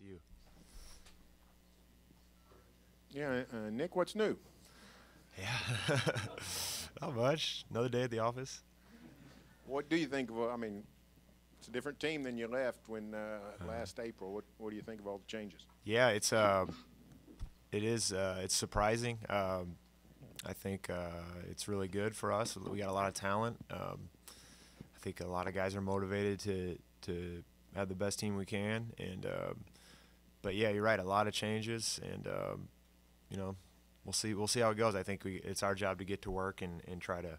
to you. Yeah, Nick, what's new? Yeah, not much. Another day at the office. What do you think of? I mean, it's a different team than you left when last April. What do you think of all the changes? Yeah, it is it's surprising. I think it's really good for us. We got a lot of talent. I think a lot of guys are motivated to have the best team we can. And but yeah, you're right. A lot of changes, and you know, we'll see how it goes. I think it's our job to get to work and try to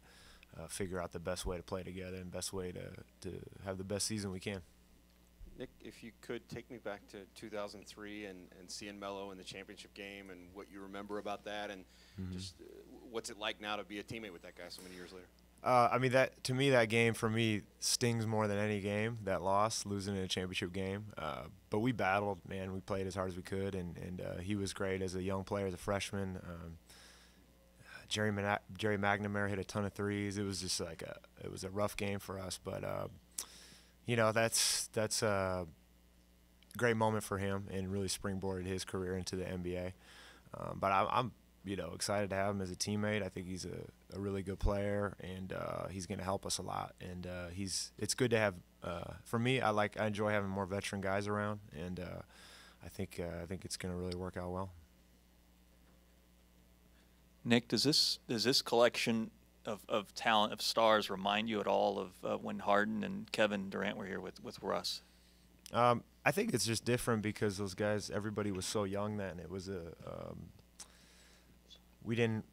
figure out the best way to play together and best way to have the best season we can. Nick, if you could take me back to 2003 and seeing Melo in the championship game and what you remember about that, and just what's it like now to be a teammate with that guy so many years later? I mean, to me, that game for me stings more than any game. That loss, losing in a championship game. But we battled, man. We played as hard as we could, and he was great as a young player, as a freshman. Jerry McNamara hit a ton of threes. It was just like it was a rough game for us, but you know, that's a great moment for him and really springboarded his career into the NBA. But I'm you know, excited to have him as a teammate. I think he's a really good player, and he's going to help us a lot. And it's good to have. For me, I enjoy having more veteran guys around, and I think it's going to really work out well. Nick, does this collection of talent, of stars, remind you at all of when Harden and Kevin Durant were here with Russ? I think it's just different because those guys, everybody was so young then. It was we didn't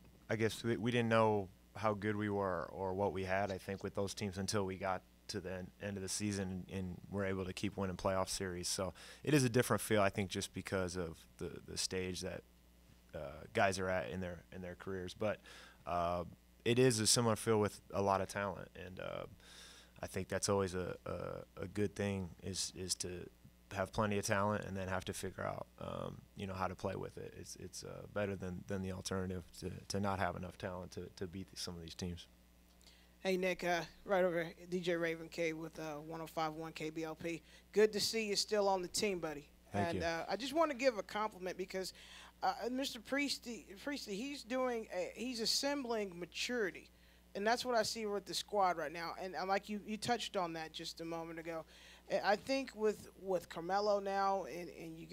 know how good we were or what we had, I think, with those teams until we got to the end of the season and were able to keep winning playoff series. So it is a different feel, I think, just because of the stage that guys are at in their careers. But it is a similar feel with a lot of talent, and I think that's always a good thing is to have plenty of talent and then have to figure out you know, how to play with it. It's better than the alternative to not have enough talent to beat some of these teams. Hey, Nick, right over DJ Raven K with 105.1 KBLP. Good to see you still on the team, buddy. Thank you. I just want to give a compliment because Mr. Priestley, he's assembling maturity. And that's what I see with the squad right now. And like you touched on that just a moment ago. I think with Carmelo now, and you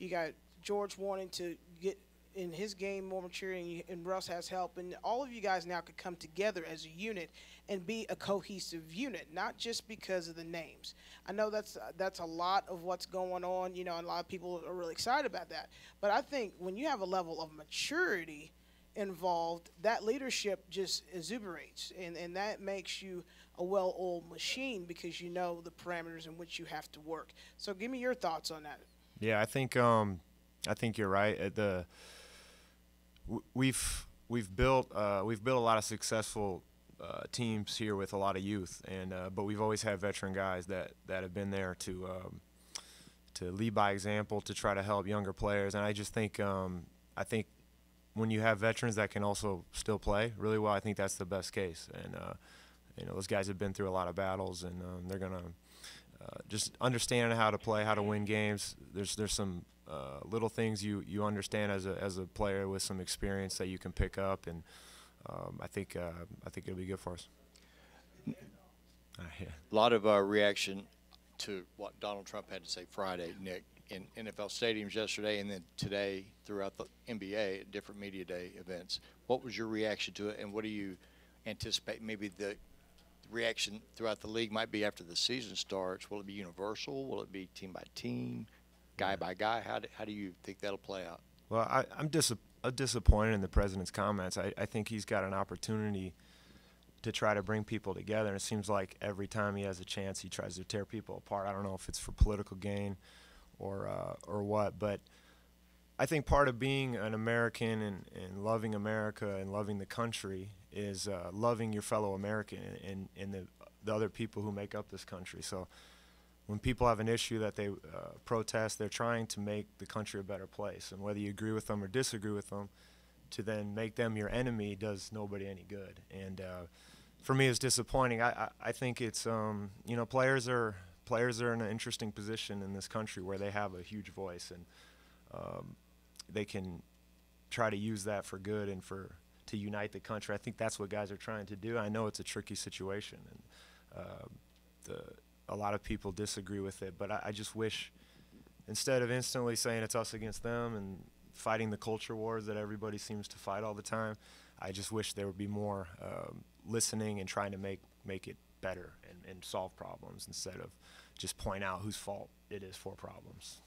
got George wanting to get in his game more maturity, and Russ has help, and all of you guys now could come together as a unit and be a cohesive unit, not just because of the names. I know that's a lot of what's going on, you know, and a lot of people are really excited about that. But I think when you have a level of maturity involved, that leadership just exuberates, and that makes you a well-oiled machine because you know the parameters in which you have to work. So give me your thoughts on that. Yeah, I think you're right. We've built a lot of successful teams here with a lot of youth, and but we've always had veteran guys that have been there to lead by example, to try to help younger players. And I just think when you have veterans that can also still play really well, I think that's the best case. And you know, those guys have been through a lot of battles, and they're gonna just understand how to play, how to win games. There's some little things you understand as a player with some experience that you can pick up, and I think it'll be good for us. Yeah. A lot of reaction to what Donald Trump had to say Friday, Nick, in NFL stadiums yesterday, and then today throughout the NBA at different media day events. What was your reaction to it, and what do you anticipate maybe the reaction throughout the league might be after the season starts? Will it be universal? Will it be team by team, guy by guy? How do you think that'll play out? Well, I'm disappointed in the president's comments. I think he's got an opportunity to try to bring people together, and it seems like every time he has a chance, he tries to tear people apart. I don't know if it's for political gain or what, but I think part of being an American and loving America and loving the country is loving your fellow American and the other people who make up this country. So when people have an issue that they protest, they're trying to make the country a better place. And whether you agree with them or disagree with them, to then make them your enemy does nobody any good. And for me, it's disappointing. I think it's, you know, players are players are in an interesting position in this country where they have a huge voice, and they can try to use that for good and to unite the country. I think that's what guys are trying to do. I know it's a tricky situation, and a lot of people disagree with it, but I just wish, instead of instantly saying it's us against them and fighting the culture wars that everybody seems to fight all the time, I just wish there would be more listening and trying to make it better and solve problems instead of just point out whose fault it is for problems.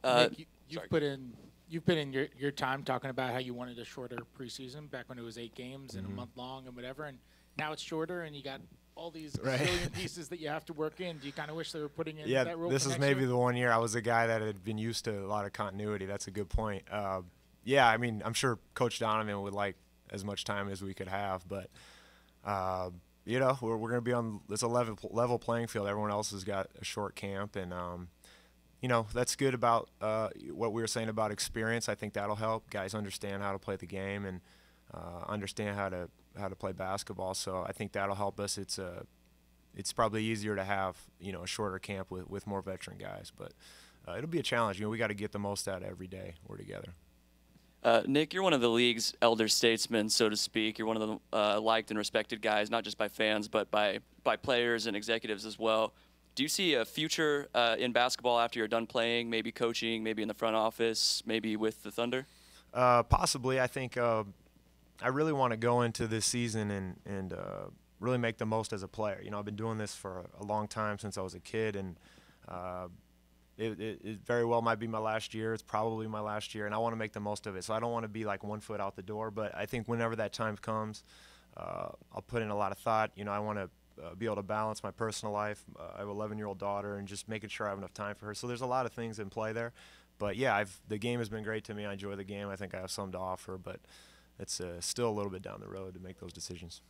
Nick, you've put in your time talking about how you wanted a shorter preseason back when it was 8 games and a month long and whatever, and now it's shorter and you got all these zillion pieces that you have to work in. Do you kind of wish they were putting in that rule? This is maybe the one year I was a guy that had been used to a lot of continuity. That's a good point. Yeah, I mean, I'm sure Coach Donovan would like as much time as we could have, but you know, we're going to be on this level playing field. Everyone else has got a short camp, and you know, that's good about what we were saying about experience. I think that'll help guys understand how to play the game and understand how to play basketball. So I think that'll help us. It's probably easier to have, you know, a shorter camp with more veteran guys, but it'll be a challenge. You know, we got to get the most out of every day we're together. Nick, you're one of the league's elder statesmen, so to speak. You're one of the liked and respected guys, not just by fans, but by players and executives as well. Do you see a future in basketball after you're done playing, maybe coaching, maybe in the front office, maybe with the Thunder? Possibly. I think I really want to go into this season and really make the most as a player. You know, I've been doing this for a long time, since I was a kid, and it very well might be my last year. It's probably my last year, and I want to make the most of it. So I don't want to be like 1 foot out the door, but I think whenever that time comes, I'll put in a lot of thought. You know, I want to be able to balance my personal life. I have an 11-year-old daughter, and just making sure I have enough time for her. So there's a lot of things in play there. But, yeah, the game has been great to me. I enjoy the game. I think I have something to offer, but it's still a little bit down the road to make those decisions.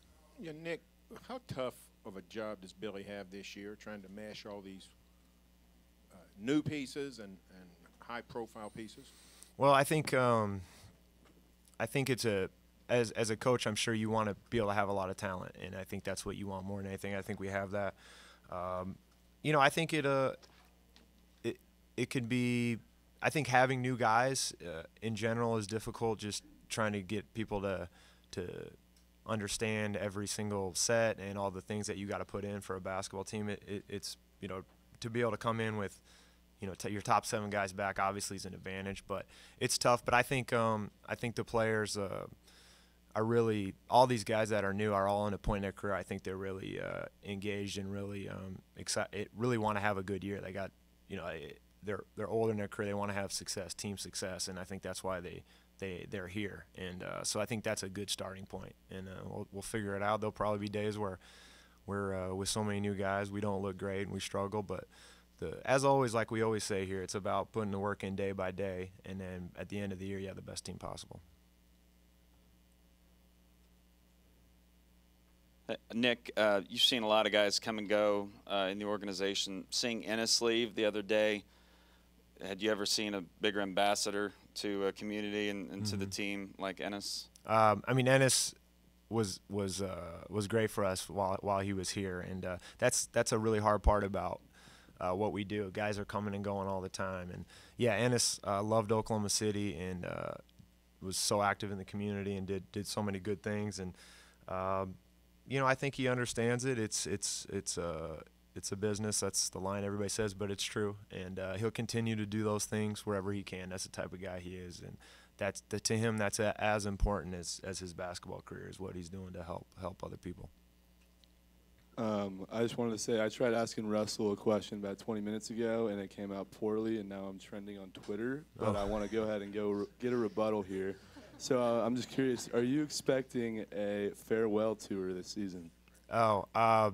Yeah, Nick, how tough of a job does Billy have this year, trying to mash all these new pieces and high-profile pieces? Well, I think it's as a coach, I'm sure you want to be able to have a lot of talent, and I think that's what you want more than anything. I think we have that. You know, I think it could be. I think having new guys in general is difficult. Just trying to get people to understand every single set and all the things that you got to put in for a basketball team. It's, you know, to be able to come in with, you know, your top 7 guys back obviously is an advantage, but it's tough. But I think the players are really, all these guys that are new are all in a point in their career. I think they're really engaged and really excited, really want to have a good year. They got, you know, they're older in their career. They want to have success, team success, and I think that's why they're here. And so I think that's a good starting point. And we'll figure it out. There'll probably be days where we're with so many new guys, we don't look great and we struggle. But as always, like we always say here, it's about putting the work in day by day, and then at the end of the year, you have the best team possible. Nick, you've seen a lot of guys come and go in the organization. Seeing Ennis leave the other day, had you ever seen a bigger ambassador to a community and to the team like Ennis? I mean, Ennis was great for us while he was here, and that's a really hard part about what we do. Guys are coming and going all the time, and yeah, Ennis loved Oklahoma City and was so active in the community and did so many good things, and you know, I think he understands it. It's a business. That's the line everybody says, but it's true. And he'll continue to do those things wherever he can. That's the type of guy he is, and to him that's as important as his basketball career is what he's doing to help other people. I just wanted to say I tried asking Russell a question about 20 minutes ago, and it came out poorly, and now I'm trending on Twitter. But I want to go ahead and get a rebuttal here. So I'm just curious, are you expecting a farewell tour this season? I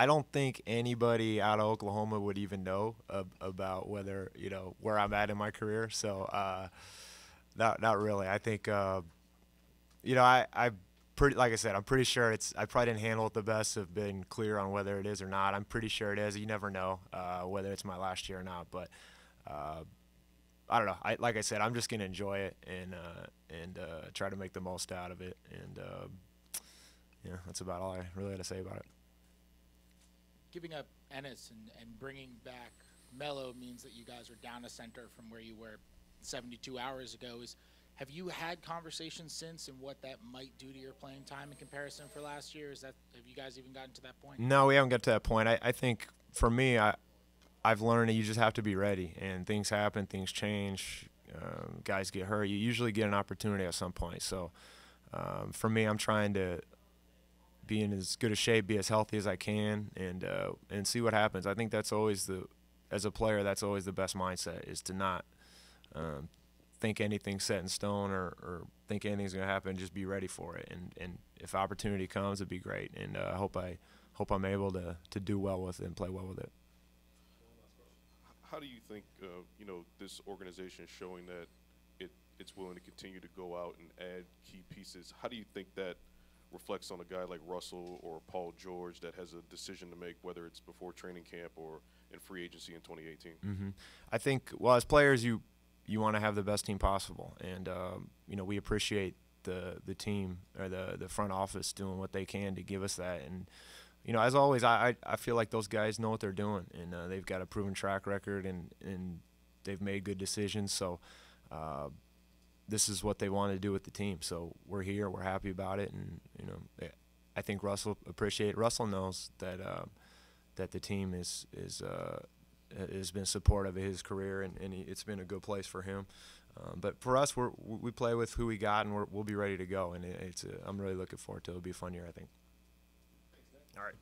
don't think anybody out of Oklahoma would even know about whether, you know, where I'm at in my career. So not really. I think, you know, I pretty, like I said, I'm pretty sure I probably didn't handle it the best, have been clear on whether it is or not. I'm pretty sure it is. You never know whether it's my last year or not, but I don't know. Like I said, I'm just going to enjoy it and try to make the most out of it. And, yeah, that's about all I really had to say about it. Giving up Ennis and bringing back Melo means that you guys are down a center from where you were 72 hours ago. Have you had conversations since and what that might do to your playing time in comparison for last year? Have you guys even gotten to that point? No, we haven't got to that point. I think for me, I've learned that you just have to be ready, and things happen, things change, guys get hurt. You usually get an opportunity at some point. So for me, I'm trying to be in as good a shape, be as healthy as I can, and see what happens. I think that's always as a player, that's always the best mindset, is to not think anything's set in stone or think anything's going to happen. Just be ready for it, and if opportunity comes, it'd be great. And I hope I'm able to do well with it and play well with it. How do you think this organization is showing that it's willing to continue to go out and add key pieces? How do you think that reflects on a guy like Russell or Paul George that has a decision to make, whether it's before training camp or in free agency in 2018? Mm-hmm. I think, well, as players, you want to have the best team possible, and we appreciate the team or the front office doing what they can to give us that. And as always, I feel like those guys know what they're doing, and they've got a proven track record, and they've made good decisions. So this is what they want to do with the team. So we're here, we're happy about it, and I think Russell knows that that the team has been supportive of his career, and it's been a good place for him. But for us, we play with who we got, and we'll be ready to go. And I'm really looking forward to it. It'll be a fun year, I think. All right.